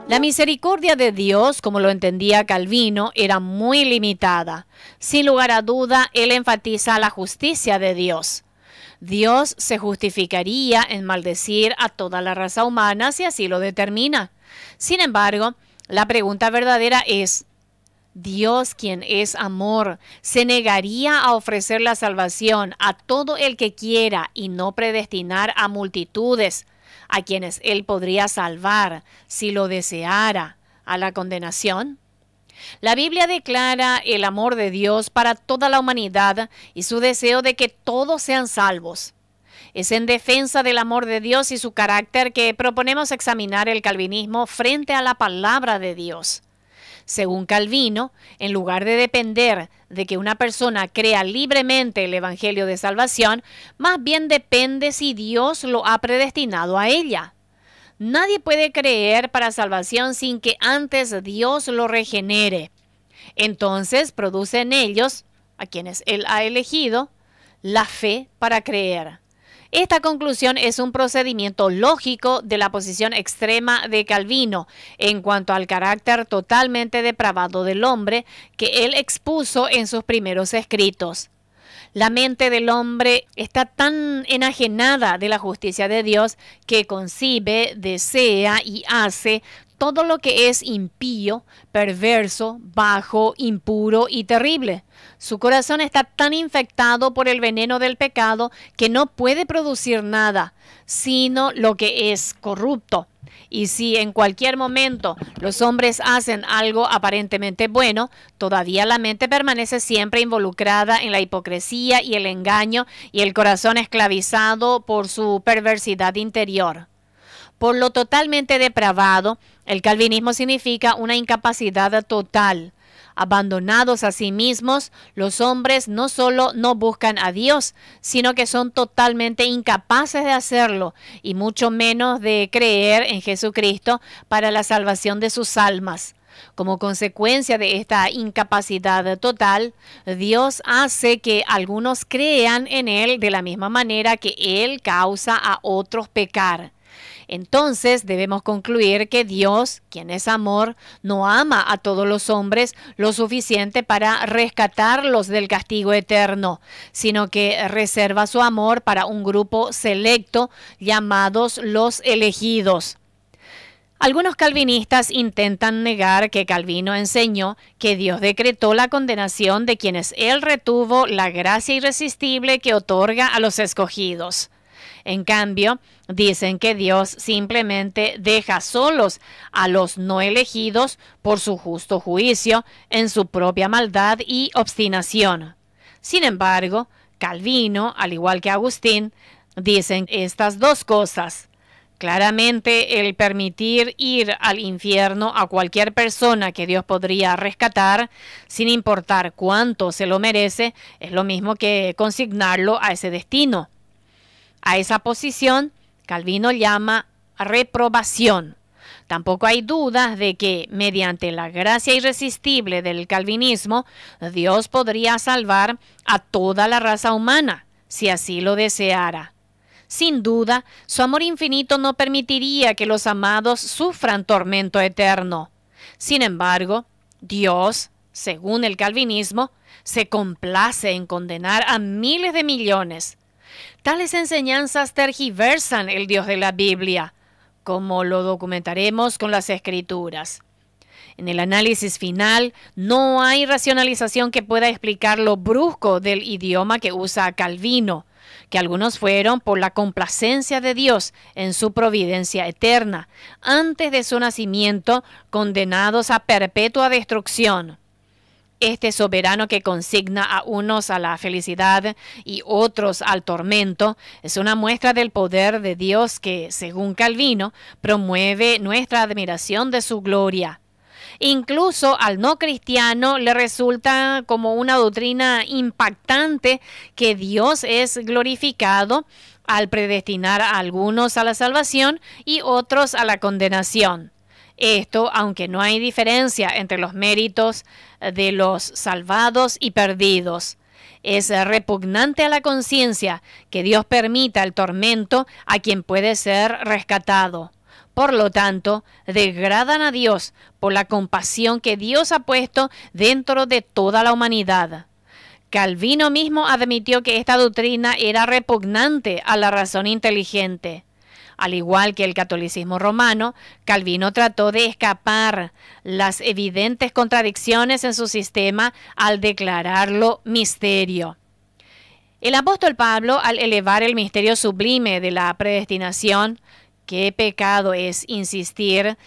La misericordia de Dios, como lo entendía Calvino, era muy limitada. Sin lugar a duda, él enfatiza la justicia de Dios. Dios se justificaría en maldecir a toda la raza humana si así lo determina. Sin embargo, la pregunta verdadera es, ¿Dios, quien es amor, se negaría a ofrecer la salvación a todo el que quiera y no predestinar a multitudes a quienes Él podría salvar si lo deseara a la condenación? La Biblia declara el amor de Dios para toda la humanidad y su deseo de que todos sean salvos. Es en defensa del amor de Dios y su carácter que proponemos examinar el calvinismo frente a la palabra de Dios. Según Calvino, en lugar de depender de que una persona crea libremente el Evangelio de salvación, más bien depende si Dios lo ha predestinado a ella. Nadie puede creer para salvación sin que antes Dios lo regenere. Entonces produce en ellos, a quienes Él ha elegido, la fe para creer. Esta conclusión es un procedimiento lógico de la posición extrema de Calvino en cuanto al carácter totalmente depravado del hombre que él expuso en sus primeros escritos. La mente del hombre está tan enajenada de la justicia de Dios que concibe, desea y hace todo lo que es impío, perverso, bajo, impuro y terrible. Su corazón está tan infectado por el veneno del pecado que no puede producir nada, sino lo que es corrupto. Y si en cualquier momento los hombres hacen algo aparentemente bueno, todavía la mente permanece siempre involucrada en la hipocresía y el engaño y el corazón esclavizado por su perversidad interior. Por lo totalmente depravado, el calvinismo significa una incapacidad total. Abandonados a sí mismos, los hombres no solo no buscan a Dios, sino que son totalmente incapaces de hacerlo, y mucho menos de creer en Jesucristo para la salvación de sus almas. Como consecuencia de esta incapacidad total, Dios hace que algunos crean en Él de la misma manera que Él causa a otros pecar. Entonces debemos concluir que Dios, quien es amor, no ama a todos los hombres lo suficiente para rescatarlos del castigo eterno, sino que reserva su amor para un grupo selecto llamados los elegidos. Algunos calvinistas intentan negar que Calvino enseñó que Dios decretó la condenación de quienes él retuvo la gracia irresistible que otorga a los escogidos. En cambio, dicen que Dios simplemente deja solos a los no elegidos por su justo juicio en su propia maldad y obstinación. Sin embargo, Calvino, al igual que Agustín, dicen estas dos cosas. Claramente, el permitir ir al infierno a cualquier persona que Dios podría rescatar, sin importar cuánto se lo merece, es lo mismo que consignarlo a ese destino. A esa posición, Calvino llama reprobación. Tampoco hay dudas de que, mediante la gracia irresistible del calvinismo, Dios podría salvar a toda la raza humana, si así lo deseara. Sin duda, su amor infinito no permitiría que los amados sufran tormento eterno. Sin embargo, Dios, según el calvinismo, se complace en condenar a miles de millones. Tales enseñanzas tergiversan el Dios de la Biblia, como lo documentaremos con las Escrituras. En el análisis final, no hay racionalización que pueda explicar lo brusco del idioma que usa Calvino, que algunos fueron por la complacencia de Dios en su providencia eterna, antes de su nacimiento, condenados a perpetua destrucción. Este soberano que consigna a unos a la felicidad y otros al tormento es una muestra del poder de Dios que, según Calvino, promueve nuestra admiración de su gloria. Incluso al no cristiano le resulta como una doctrina impactante que Dios es glorificado al predestinar a algunos a la salvación y otros a la condenación. Esto, aunque no hay diferencia entre los méritos de los salvados y perdidos. Es repugnante a la conciencia que Dios permita el tormento a quien puede ser rescatado. Por lo tanto, degradan a Dios por la compasión que Dios ha puesto dentro de toda la humanidad. Calvino mismo admitió que esta doctrina era repugnante a la razón inteligente. Al igual que el catolicismo romano, Calvino trató de escapar las evidentes contradicciones en su sistema al declararlo misterio. El apóstol Pablo, al elevar el misterio sublime de la predestinación, qué pecado es insistir,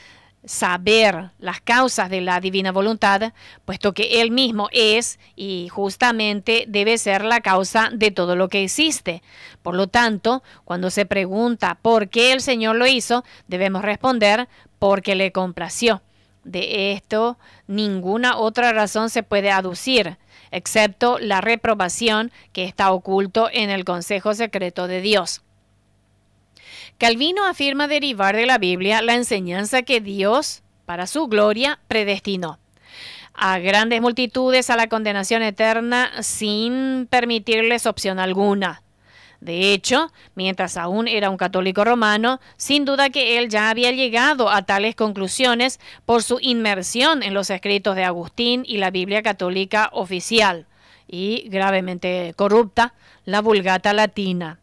saber las causas de la divina voluntad, puesto que Él mismo es y justamente debe ser la causa de todo lo que existe. Por lo tanto, cuando se pregunta por qué el Señor lo hizo, debemos responder porque le complació. De esto, ninguna otra razón se puede aducir, excepto la reprobación que está oculto en el consejo secreto de Dios. Calvino afirma derivar de la Biblia la enseñanza que Dios, para su gloria, predestinó a grandes multitudes a la condenación eterna sin permitirles opción alguna. De hecho, mientras aún era un católico romano, sin duda que él ya había llegado a tales conclusiones por su inmersión en los escritos de Agustín y la Biblia católica oficial y gravemente corrupta, la Vulgata latina.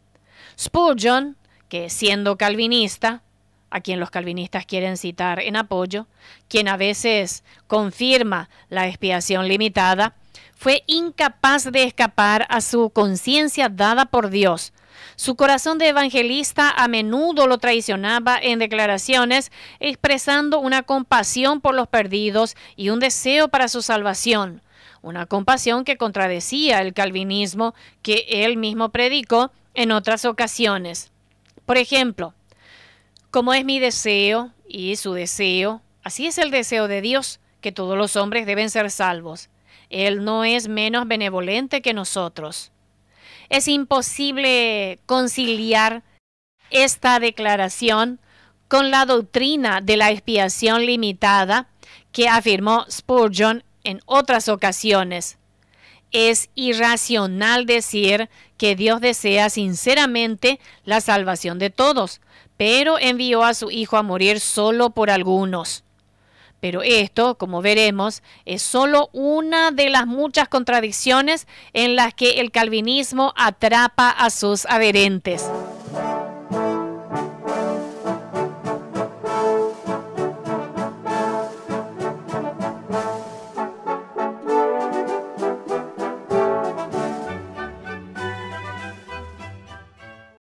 Spurgeon, que siendo calvinista, a quien los calvinistas quieren citar en apoyo, quien a veces confirma la expiación limitada, fue incapaz de escapar a su conciencia dada por Dios. Su corazón de evangelista a menudo lo traicionaba en declaraciones, expresando una compasión por los perdidos y un deseo para su salvación, una compasión que contradecía el calvinismo que él mismo predicó en otras ocasiones. Por ejemplo, como es mi deseo y su deseo, así es el deseo de Dios, que todos los hombres deben ser salvos. Él no es menos benevolente que nosotros. Es imposible conciliar esta declaración con la doctrina de la expiación limitada que afirmó Spurgeon en otras ocasiones. Es irracional decir que Dios desea sinceramente la salvación de todos, pero envió a su Hijo a morir solo por algunos. Pero esto, como veremos, es solo una de las muchas contradicciones en las que el calvinismo atrapa a sus adherentes.